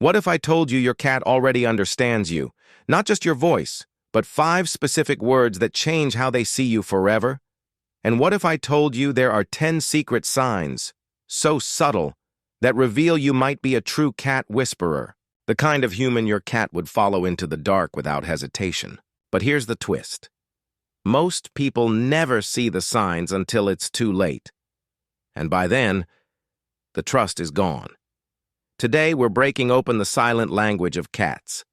What if I told you your cat already understands you? Not just your voice, but 5 specific words that change how they see you forever? And what if I told you there are 10 secret signs, so subtle, that reveal you might be a true cat whisperer, the kind of human your cat would follow into the dark without hesitation? But here's the twist. Most people never see the signs until it's too late. And by then, the trust is gone. Today, we're breaking open the silent language of cats.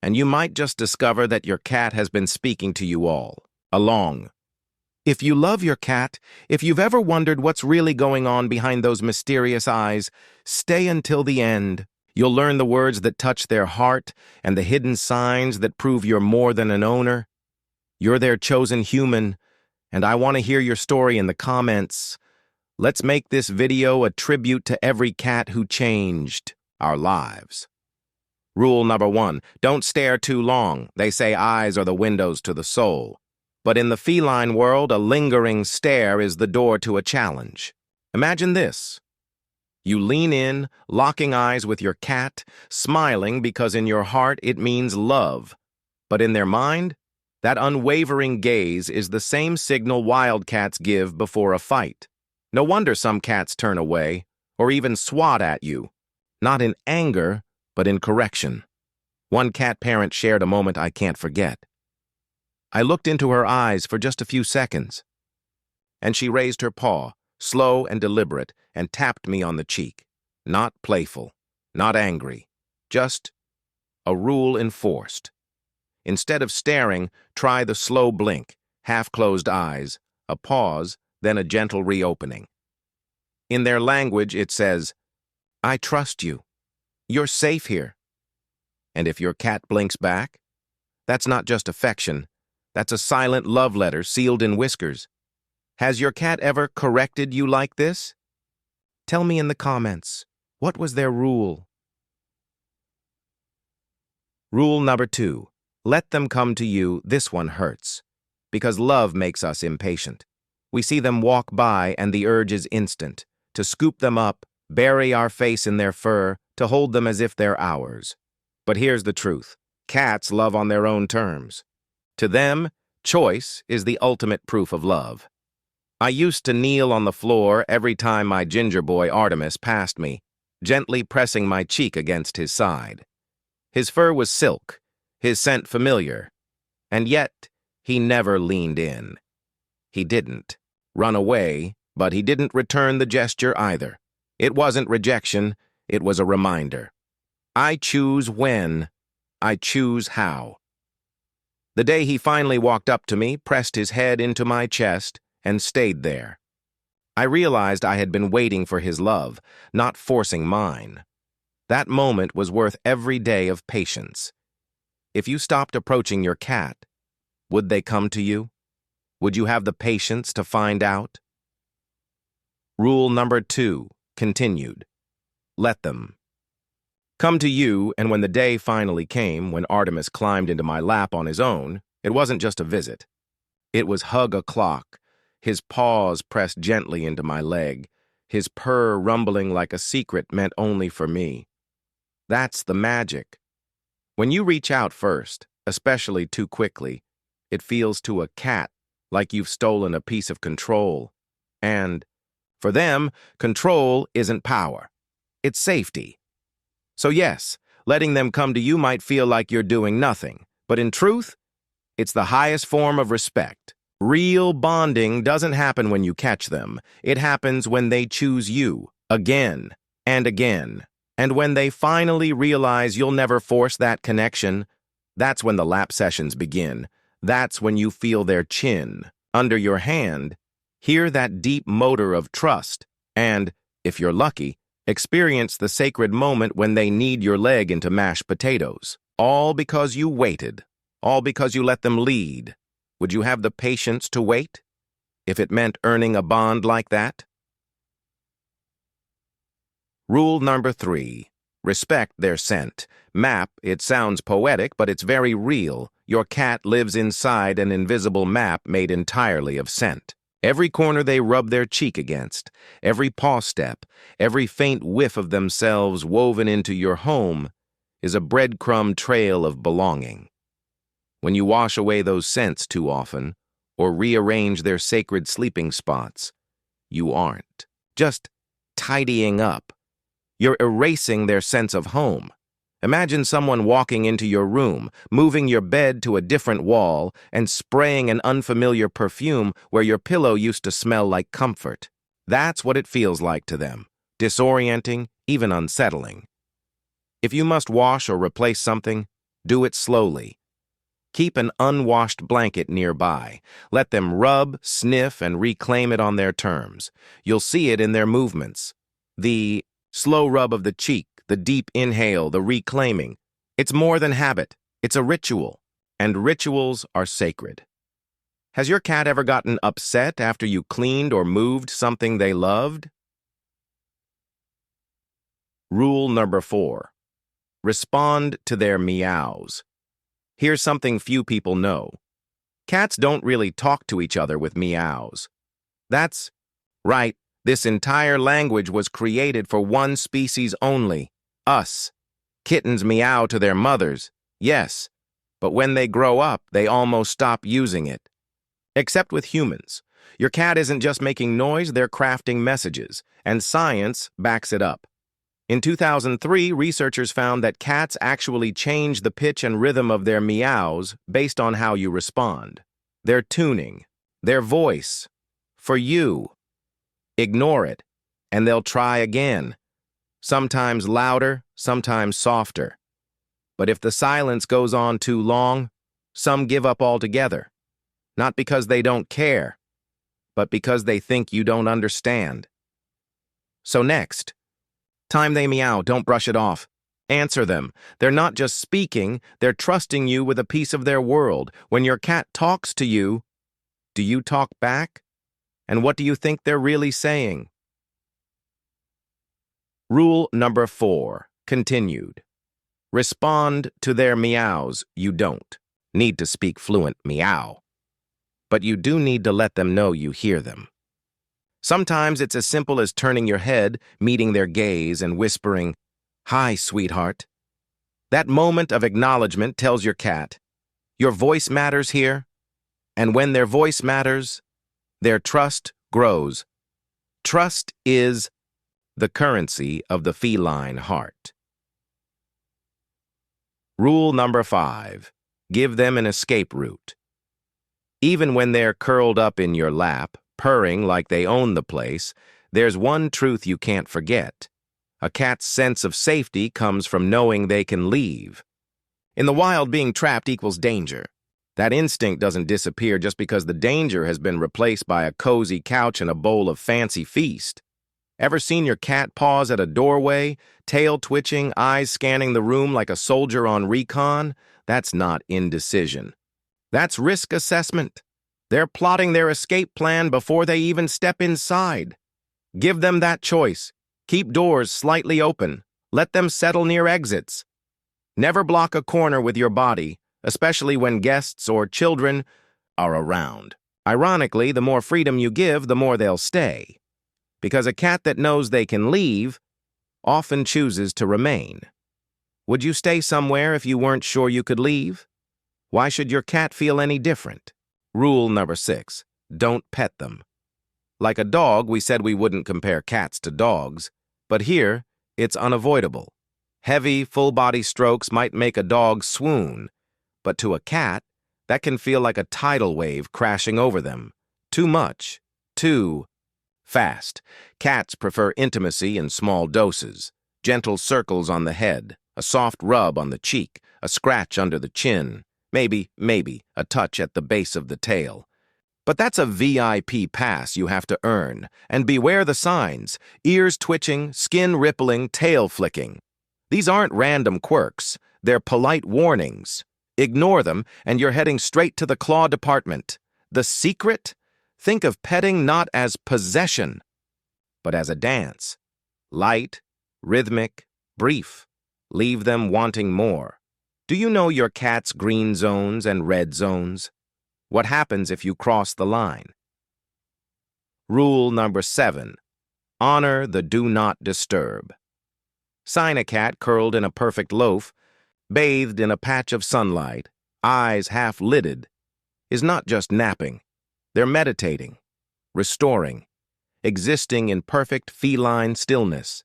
And you might just discover that your cat has been speaking to you all along. If you love your cat, if you've ever wondered what's really going on behind those mysterious eyes, stay until the end. You'll learn the words that touch their heart and the hidden signs that prove you're more than an owner. You're their chosen human, and I want to hear your story in the comments. Let's make this video a tribute to every cat who changed our lives. Rule number 1, don't stare too long. They say eyes are the windows to the soul. But in the feline world, a lingering stare is the door to a challenge. Imagine this. You lean in, locking eyes with your cat, smiling because in your heart it means love. But in their mind, that unwavering gaze is the same signal wild cats give before a fight. No wonder some cats turn away, or even swat at you. Not in anger, but in correction. One cat parent shared a moment I can't forget. I looked into her eyes for just a few seconds, and she raised her paw, slow and deliberate, and tapped me on the cheek. Not playful, not angry, just a rule enforced. Instead of staring, try the slow blink, half-closed eyes, a pause, then a gentle reopening. In their language, it says, I trust you. You're safe here. And if your cat blinks back, that's not just affection. That's a silent love letter sealed in whiskers. Has your cat ever corrected you like this? Tell me in the comments, what was their rule? Rule number 2, let them come to you. This one hurts, because love makes us impatient. We see them walk by and the urge is instant, to scoop them up, bury our face in their fur, to hold them as if they're ours. But here's the truth. Cats love on their own terms. To them, choice is the ultimate proof of love. I used to kneel on the floor every time my ginger boy Artemis passed me, gently pressing my cheek against his side. His fur was silk, his scent familiar, and yet he never leaned in. He didn't run away, but he didn't return the gesture either. It wasn't rejection, it was a reminder. I choose when, I choose how. The day he finally walked up to me, pressed his head into my chest, and stayed there. I realized I had been waiting for his love, not forcing mine. That moment was worth every day of patience. If you stopped approaching your cat, would they come to you? Would you have the patience to find out? Rule number 2, continued. Let them come to you, and when the day finally came, when Artemis climbed into my lap on his own, it wasn't just a visit. It was hug o'clock, his paws pressed gently into my leg, his purr rumbling like a secret meant only for me. That's the magic. When you reach out first, especially too quickly, it feels to a cat like you've stolen a piece of control. And, for them, control isn't power. It's safety. So yes, letting them come to you might feel like you're doing nothing, but in truth, it's the highest form of respect. Real bonding doesn't happen when you catch them. It happens when they choose you, again and again. And when they finally realize you'll never force that connection, that's when the lap sessions begin. That's when you feel their chin under your hand, hear that deep motor of trust, and, if you're lucky, experience the sacred moment when they knead your leg into mashed potatoes. All because you waited. All because you let them lead. Would you have the patience to wait, if it meant earning a bond like that? Rule number 3. Respect their scent. Map, it sounds poetic, but it's very real. Your cat lives inside an invisible map made entirely of scent. Every corner they rub their cheek against, every paw step, every faint whiff of themselves woven into your home, is a breadcrumb trail of belonging. When you wash away those scents too often, or rearrange their sacred sleeping spots, you aren't just tidying up. You're erasing their sense of home. Imagine someone walking into your room, moving your bed to a different wall, and spraying an unfamiliar perfume where your pillow used to smell like comfort. That's what it feels like to them, disorienting, even unsettling. If you must wash or replace something, do it slowly. Keep an unwashed blanket nearby. Let them rub, sniff, and reclaim it on their terms. You'll see it in their movements. The slow rub of the cheek, the deep inhale, the reclaiming. It's more than habit. It's a ritual. And rituals are sacred. Has your cat ever gotten upset after you cleaned or moved something they loved? Rule number 4. Respond to their meows. Here's something few people know. Cats don't really talk to each other with meows. That's right. This entire language was created for one species only, us. Kittens meow to their mothers, yes, but when they grow up, they almost stop using it. Except with humans. Your cat isn't just making noise, they're crafting messages, and science backs it up. In 2003, researchers found that cats actually change the pitch and rhythm of their meows based on how you respond. Their tuning, their voice, for you. Ignore it, and they'll try again. Sometimes louder, sometimes softer. But if the silence goes on too long, some give up altogether. Not because they don't care, but because they think you don't understand. So next, time they meow, don't brush it off. Answer them. They're not just speaking, they're trusting you with a piece of their world. When your cat talks to you, do you talk back? And what do you think they're really saying? Rule number 4, continued. Respond to their meows. You don't need to speak fluent meow, but you do need to let them know you hear them. Sometimes it's as simple as turning your head, meeting their gaze, and whispering, "Hi, sweetheart." That moment of acknowledgement tells your cat, your voice matters here, and when their voice matters, their trust grows. Trust is the currency of the feline heart. Rule number 5, give them an escape route. Even when they're curled up in your lap, purring like they own the place, there's one truth you can't forget. A cat's sense of safety comes from knowing they can leave. In the wild, being trapped equals danger. That instinct doesn't disappear just because the danger has been replaced by a cozy couch and a bowl of fancy feast. Ever seen your cat pause at a doorway, tail twitching, eyes scanning the room like a soldier on recon? That's not indecision. That's risk assessment. They're plotting their escape plan before they even step inside. Give them that choice. Keep doors slightly open. Let them settle near exits. Never block a corner with your body, especially when guests or children are around. Ironically, the more freedom you give, the more they'll stay. Because a cat that knows they can leave often chooses to remain. Would you stay somewhere if you weren't sure you could leave? Why should your cat feel any different? Rule number 6, don't pet them. Like a dog, we said we wouldn't compare cats to dogs, but here, it's unavoidable. Heavy, full-body strokes might make a dog swoon, but to a cat, that can feel like a tidal wave crashing over them. Too much, too fast. Cats prefer intimacy in small doses, gentle circles on the head, a soft rub on the cheek, a scratch under the chin, maybe a touch at the base of the tail. But that's a VIP pass you have to earn, and beware the signs: ears twitching, skin rippling, tail flicking. These aren't random quirks, they're polite warnings. Ignore them, and you're heading straight to the claw department. The secret? Think of petting not as possession, but as a dance. Light, rhythmic, brief. Leave them wanting more. Do you know your cat's green zones and red zones? What happens if you cross the line? Rule number 7, honor the do not disturb. Sign a cat curled in a perfect loaf, bathed in a patch of sunlight, eyes half-lidded, is not just napping. They're meditating, restoring, existing in perfect feline stillness.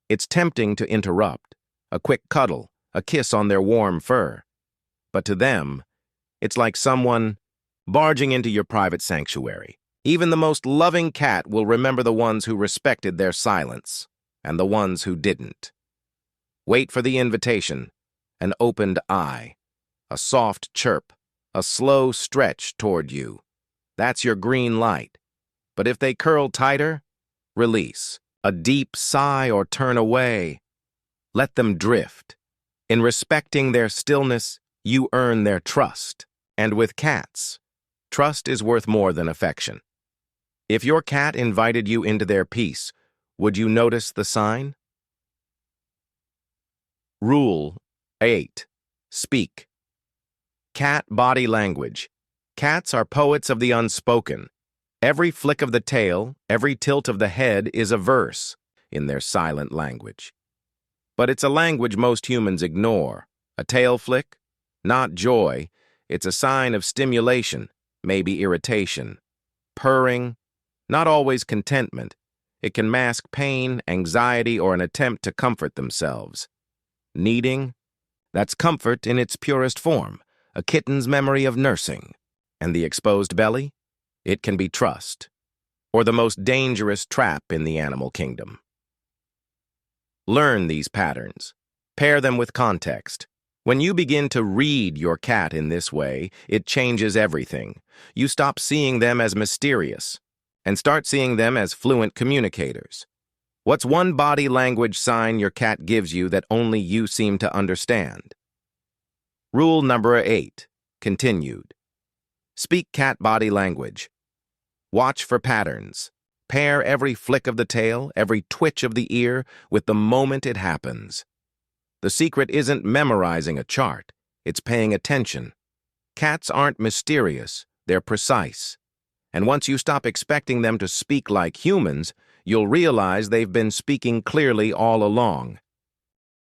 It's tempting to interrupt, a quick cuddle, a kiss on their warm fur. But to them, it's like someone barging into your private sanctuary. Even the most loving cat will remember the ones who respected their silence and the ones who didn't. Wait for the invitation, an opened eye, a soft chirp, a slow stretch toward you. That's your green light. But if they curl tighter, release. A deep sigh or turn away. Let them drift. In respecting their stillness, you earn their trust. And with cats, trust is worth more than affection. If your cat invited you into their peace, would you notice the sign? Rule 8. Speak. Cat body language. Cats are poets of the unspoken. Every flick of the tail, every tilt of the head is a verse in their silent language. But it's a language most humans ignore. A tail flick? Not joy. It's a sign of stimulation, maybe irritation. Purring? Not always contentment. It can mask pain, anxiety, or an attempt to comfort themselves. Kneading? That's comfort in its purest form, a kitten's memory of nursing. And the exposed belly? It can be trust, or the most dangerous trap in the animal kingdom. Learn these patterns. Pair them with context. When you begin to read your cat in this way, it changes everything. You stop seeing them as mysterious and start seeing them as fluent communicators. What's one body language sign your cat gives you that only you seem to understand? Rule number 8. Continued. Speak cat body language. Watch for patterns. Pair every flick of the tail, every twitch of the ear with the moment it happens. The secret isn't memorizing a chart, it's paying attention. Cats aren't mysterious, they're precise. And once you stop expecting them to speak like humans, you'll realize they've been speaking clearly all along.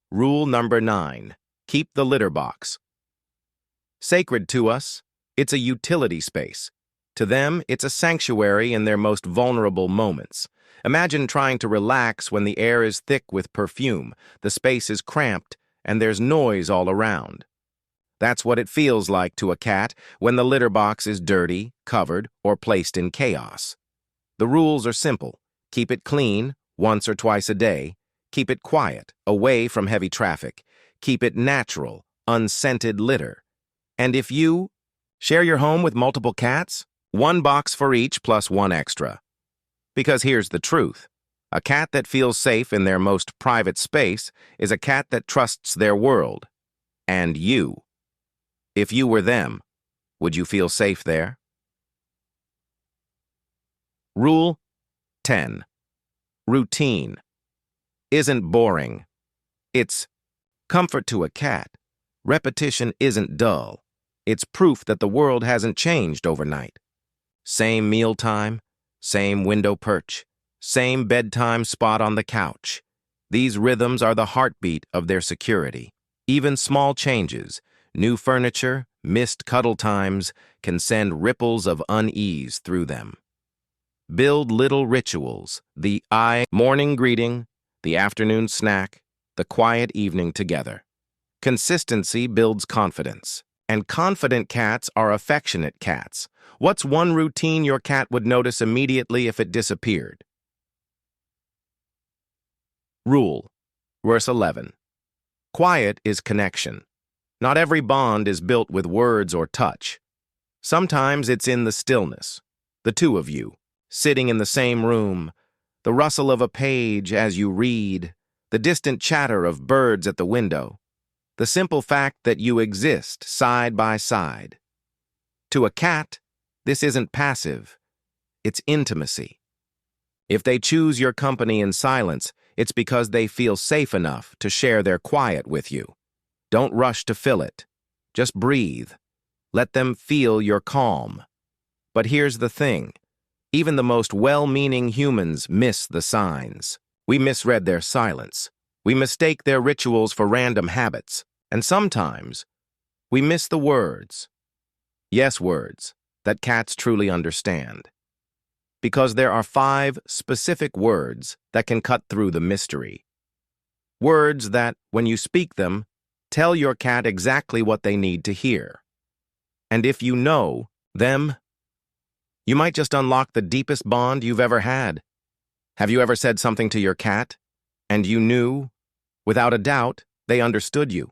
Rule number 9. Keep the litter box. Sacred to us, it's a utility space. To them, it's a sanctuary in their most vulnerable moments. Imagine trying to relax when the air is thick with perfume, the space is cramped, and there's noise all around. That's what it feels like to a cat when the litter box is dirty, covered, or placed in chaos. The rules are simple. Keep it clean, once or twice a day. Keep it quiet, away from heavy traffic. Keep it natural, unscented litter. And if you share your home with multiple cats, one box for each plus one extra. Because here's the truth. A cat that feels safe in their most private space is a cat that trusts their world. And you. If you were them, would you feel safe there? Rule 10. Routine. Isn't boring. It's comfort to a cat. Repetition isn't dull. It's proof that the world hasn't changed overnight. Same mealtime, same window perch, same bedtime spot on the couch. These rhythms are the heartbeat of their security. Even small changes, new furniture, missed cuddle times, can send ripples of unease through them. Build little rituals, the morning greeting, the afternoon snack, the quiet evening together. Consistency builds confidence, and confident cats are affectionate cats. What's one routine your cat would notice immediately if it disappeared? Rule. Verse 11. Quiet is connection. Not every bond is built with words or touch. Sometimes it's in the stillness, the two of you, sitting in the same room, the rustle of a page as you read, the distant chatter of birds at the window, the simple fact that you exist side by side. To a cat, this isn't passive, it's intimacy. If they choose your company in silence, it's because they feel safe enough to share their quiet with you. Don't rush to fill it. Just breathe. Let them feel your calm. But here's the thing. Even the most well-meaning humans miss the signs. We misread their silence. We mistake their rituals for random habits. And sometimes we miss the words. Yes, words that cats truly understand. Because there are 5 specific words that can cut through the mystery. Words that, when you speak them, tell your cat exactly what they need to hear. And if you know them, you might just unlock the deepest bond you've ever had. Have you ever said something to your cat, and you knew, without a doubt, they understood you?